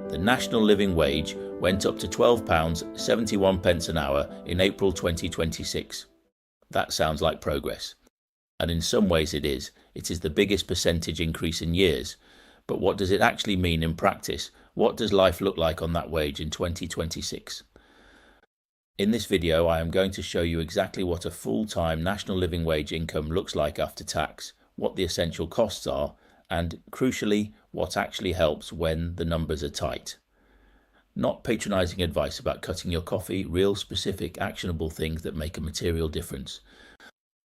The national living wage went up to £12.71 an hour in April 2026. That sounds like progress. And in some ways it is. It is the biggest percentage increase in years. But what does it actually mean in practice? What does life look like on that wage in 2026? In this video, I am going to show you exactly what a full-time national living wage income looks like after tax, what the essential costs are, and crucially, what actually helps when the numbers are tight. Not patronising advice about cutting your coffee, real specific actionable things that make a material difference.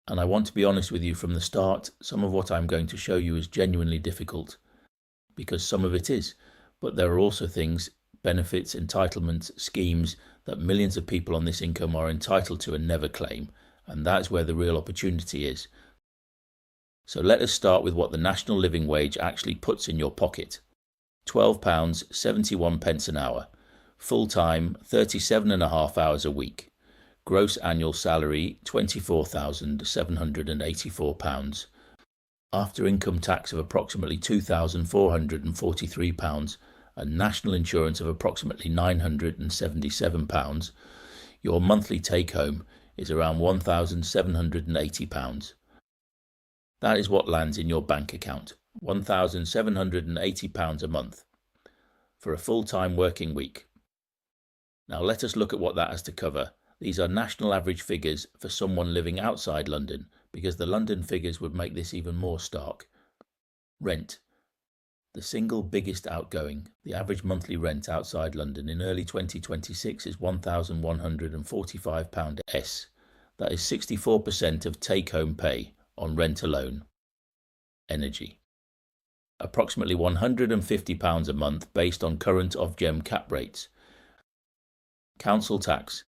And I want to be honest with you from the start, some of what I'm going to show you is genuinely difficult, because some of it is, but there are also things, benefits, entitlements, schemes that millions of people on this income are entitled to and never claim, and that's where the real opportunity is. So let us start with what the national living wage actually puts in your pocket. £12.71 an hour, full-time 37.5 hours a week, gross annual salary £24,784, after income tax of approximately £2,443 and national insurance of approximately £977, your monthly take-home is around £1,780. That is what lands in your bank account, £1,780 a month, for a full-time working week. Now let us look at what that has to cover. These are national average figures for someone living outside London, because the London figures would make this even more stark. Rent. The single biggest outgoing, the average monthly rent outside London in early 2026 is £1,145. That is 64% of take-home pay on rent alone. Energy. Approximately £150 a month based on current Ofgem cap rates. Council tax.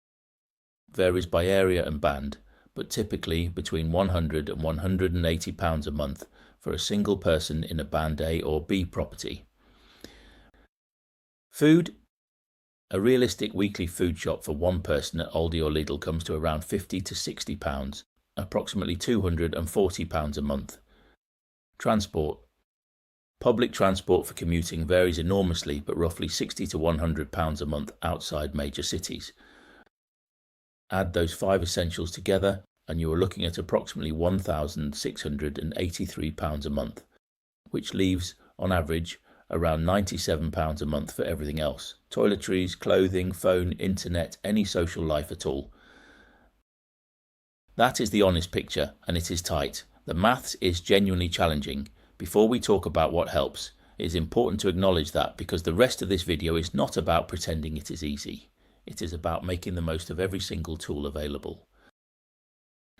Varies by area and band, but typically between £100 and £180 a month for a single person in a Band A or B property. Food. A realistic weekly food shop for one person at Aldi or Lidl comes to around £50 to £60, approximately £240 a month. Transport. Public transport for commuting varies enormously, but roughly £60 to £100 a month outside major cities. Add those 5 essentials together, and you are looking at approximately £1,683 a month, which leaves, on average, around £97 a month for everything else. Toiletries, clothing, phone, internet, any social life at all. That is the honest picture, and it is tight. The maths is genuinely challenging. Before we talk about what helps, it is important to acknowledge that, because the rest of this video is not about pretending it is easy. It is about making the most of every single tool available.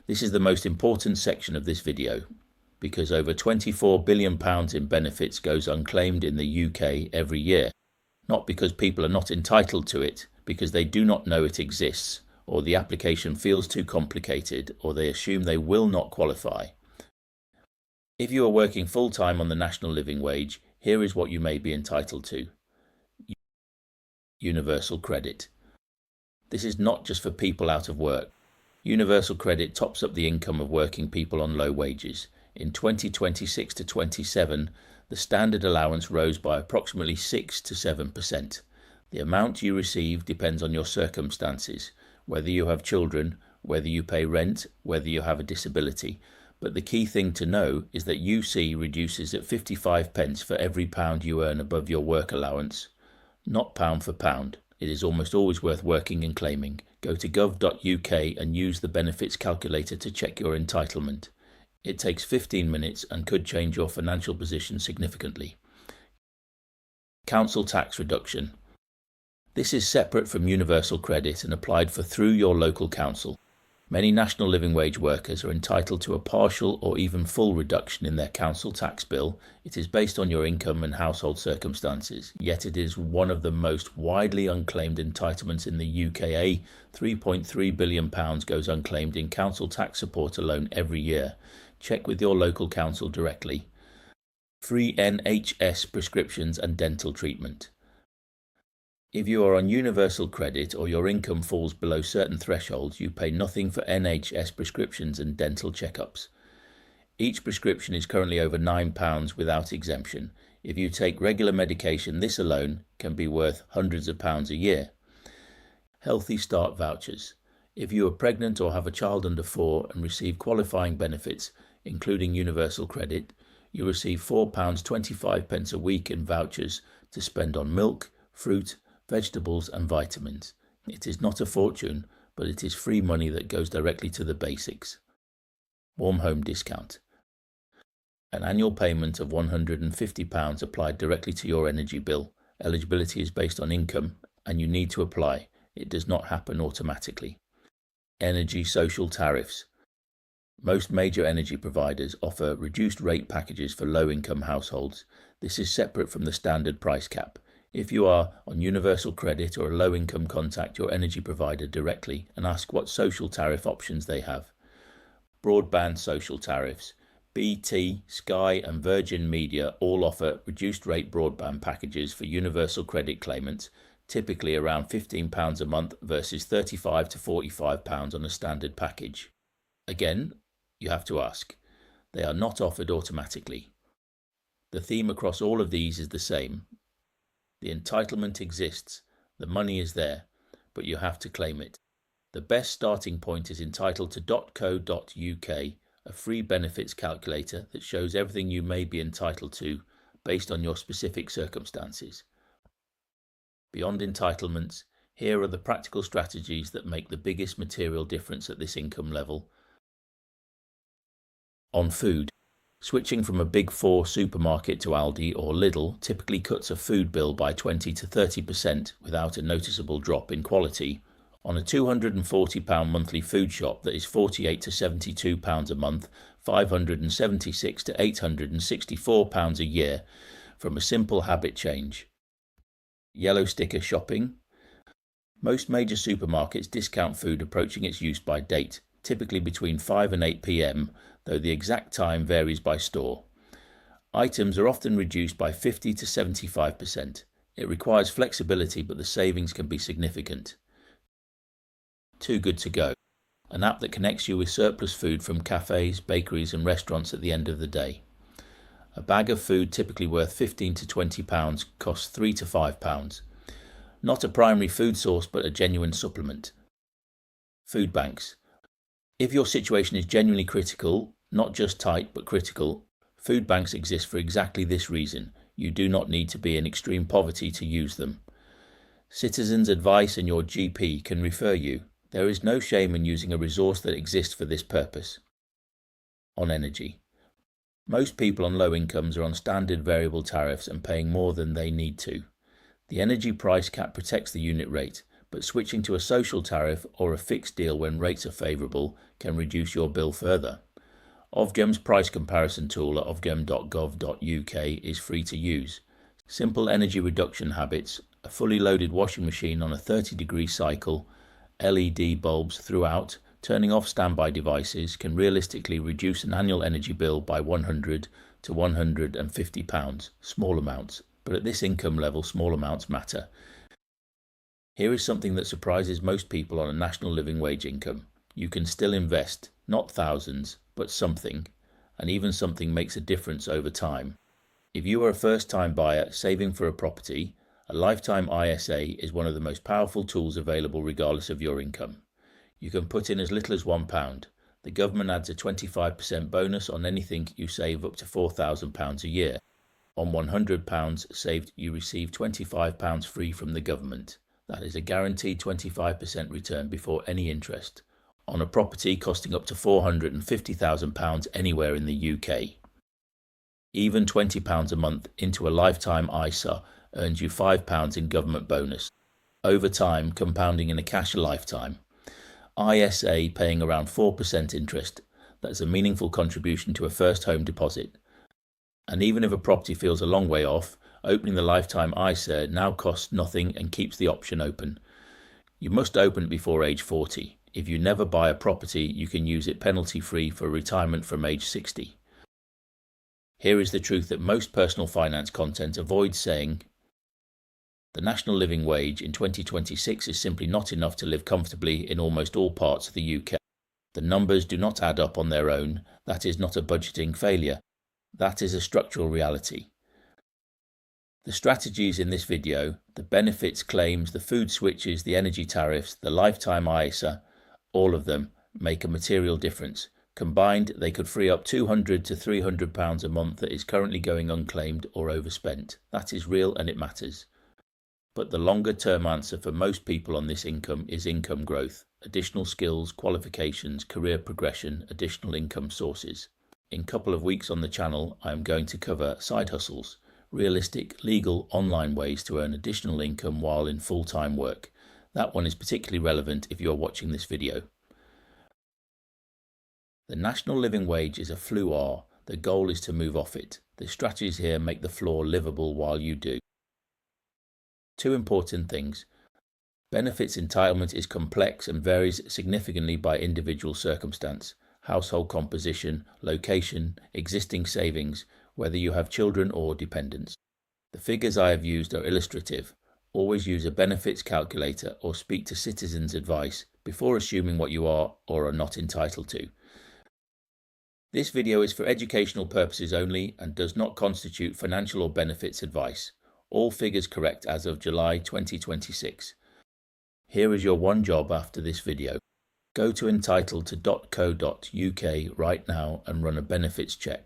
This is the most important section of this video, because over £24 billion in benefits goes unclaimed in the UK every year. Not because people are not entitled to it, because they do not know it exists, or the application feels too complicated, or they assume they will not qualify. If you are working full-time on the national living wage, here is what you may be entitled to. Universal credit. This is not just for people out of work. Universal credit tops up the income of working people on low wages. In 2026 to 27, the standard allowance rose by approximately 6 to 7%. The amount you receive depends on your circumstances, whether you have children, whether you pay rent, whether you have a disability. But the key thing to know is that UC reduces at 55p for every pound you earn above your work allowance, not pound for pound. It is almost always worth working and claiming. Go to gov.uk and use the benefits calculator to check your entitlement. It takes 15 minutes and could change your financial position significantly. Council tax reduction. This is separate from universal credit and applied for through your local council. Many national living wage workers are entitled to a partial or even full reduction in their council tax bill. It is based on your income and household circumstances, yet it is one of the most widely unclaimed entitlements in the UK. £3.3 billion goes unclaimed in council tax support alone every year. Check with your local council directly. Free NHS prescriptions and dental treatment. If you are on universal credit or your income falls below certain thresholds, you pay nothing for NHS prescriptions and dental checkups. Each prescription is currently over £9 without exemption. If you take regular medication, this alone can be worth hundreds of pounds a year. Healthy Start vouchers. If you are pregnant or have a child under 4 and receive qualifying benefits, including universal credit, you receive £4.25 a week in vouchers to spend on milk, fruit, vegetables and vitamins. It is not a fortune, but it is free money that goes directly to the basics. Warm home discount. An annual payment of £150 applied directly to your energy bill. Eligibility is based on income and you need to apply. It does not happen automatically. Energy social tariffs. Most major energy providers offer reduced rate packages for low-income households. This is separate from the standard price cap. If you are on universal credit or a low-income, contact your energy provider directly and ask what social tariff options they have. Broadband social tariffs. BT, Sky and Virgin Media all offer reduced rate broadband packages for universal credit claimants, typically around £15 a month versus £35 to £45 on a standard package. Again, you have to ask. They are not offered automatically. The theme across all of these is the same. The entitlement exists, the money is there, but you have to claim it. The best starting point is entitled.co.uk, a free benefits calculator that shows everything you may be entitled to based on your specific circumstances. Beyond entitlements, here are the practical strategies that make the biggest material difference at this income level. On food, switching from a big 4 supermarket to Aldi or Lidl typically cuts a food bill by 20 to 30% without a noticeable drop in quality. On a £240 monthly food shop that is £48 to £72 a month, £576 to £864 a year from a simple habit change. Yellow sticker shopping. Most major supermarkets discount food approaching its use-by date, typically between 5 and 8 p.m, though the exact time varies by store. Items are often reduced by 50 to 75%. It requires flexibility, but the savings can be significant. Too Good to Go, an app that connects you with surplus food from cafes, bakeries and restaurants at the end of the day. A bag of food typically worth £15 to £20 costs £3 to £5. Not a primary food source but a genuine supplement. Food banks. If your situation is genuinely critical, not just tight but critical, food banks exist for exactly this reason. You do not need to be in extreme poverty to use them. Citizens Advice and your GP can refer you. There is no shame in using a resource that exists for this purpose. On energy. Most people on low incomes are on standard variable tariffs and paying more than they need to. The energy price cap protects the unit rate, but switching to a social tariff or a fixed deal when rates are favourable can reduce your bill further. Ofgem's price comparison tool at ofgem.gov.uk is free to use. Simple energy reduction habits, a fully loaded washing machine on a 30-degree cycle, LED bulbs throughout, turning off standby devices can realistically reduce an annual energy bill by £100 to £150, small amounts, but at this income level small amounts matter. Here is something that surprises most people on a national living wage income. You can still invest, not thousands, but something, and even something makes a difference over time. If you are a first-time buyer saving for a property, a Lifetime I.S.A. is one of the most powerful tools available regardless of your income. You can put in as little as £1. The government adds a 25% bonus on anything you save up to £4,000 a year. On £100 saved, you receive £25 free from the government. That is a guaranteed 25% return before any interest, on a property costing up to £450,000 anywhere in the UK. Even £20 a month into a Lifetime I.S.A. earns you £5 in government bonus, over time compounding in a cash lifetime. I.S.A. paying around 4% interest, that's a meaningful contribution to a first home deposit. And even if a property feels a long way off, opening the Lifetime I.S.A. now costs nothing and keeps the option open. You must open it before age 40. If you never buy a property, you can use it penalty-free for retirement from age 60. Here is the truth that most personal finance content avoids saying. The national living wage in 2026 is simply not enough to live comfortably in almost all parts of the UK. The numbers do not add up on their own. That is not a budgeting failure. That is a structural reality. The strategies in this video, the benefits claims, the food switches, the energy tariffs, the Lifetime I.S.A, all of them make a material difference. Combined, they could free up £200 to £300 a month that is currently going unclaimed or overspent. That is real and it matters. But the longer term answer for most people on this income is income growth, additional skills, qualifications, career progression, additional income sources. In a couple of weeks on the channel, I am going to cover side hustles, realistic, legal, online ways to earn additional income while in full-time work. That one is particularly relevant if you are watching this video. The national living wage is a floor. The goal is to move off it. The strategies here make the floor livable while you do. Two important things. Benefits entitlement is complex and varies significantly by individual circumstance, household composition, location, existing savings, whether you have children or dependents. The figures I have used are illustrative. Always use a benefits calculator or speak to citizens' advice before assuming what you are or are not entitled to. This video is for educational purposes only and does not constitute financial or benefits advice. All figures correct as of July 2026. Here is your one job after this video. Go to entitled.co.uk right now and run a benefits check.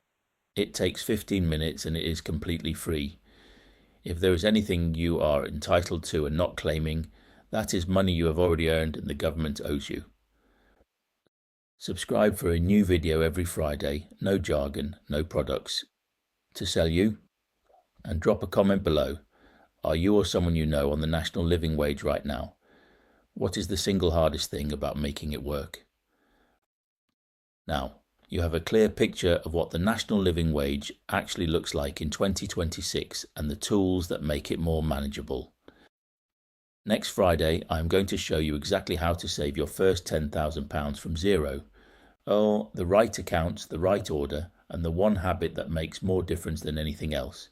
It takes 15 minutes and it is completely free. If there is anything you are entitled to and not claiming, that is money you have already earned and the government owes you. Subscribe for a new video every Friday, no jargon, no products to sell you, and drop a comment below. Are you or someone you know on the national living wage right now? What is the single hardest thing about making it work? Now, you have a clear picture of what the national living wage actually looks like in 2026 and the tools that make it more manageable. Next Friday, I am going to show you exactly how to save your first £10,000 from zero. Oh, the right accounts, the right order, and the one habit that makes more difference than anything else.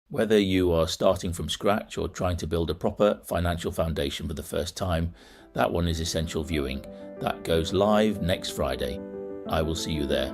Whether you are starting from scratch or trying to build a proper financial foundation for the first time, that one is essential viewing. That goes live next Friday. I will see you there.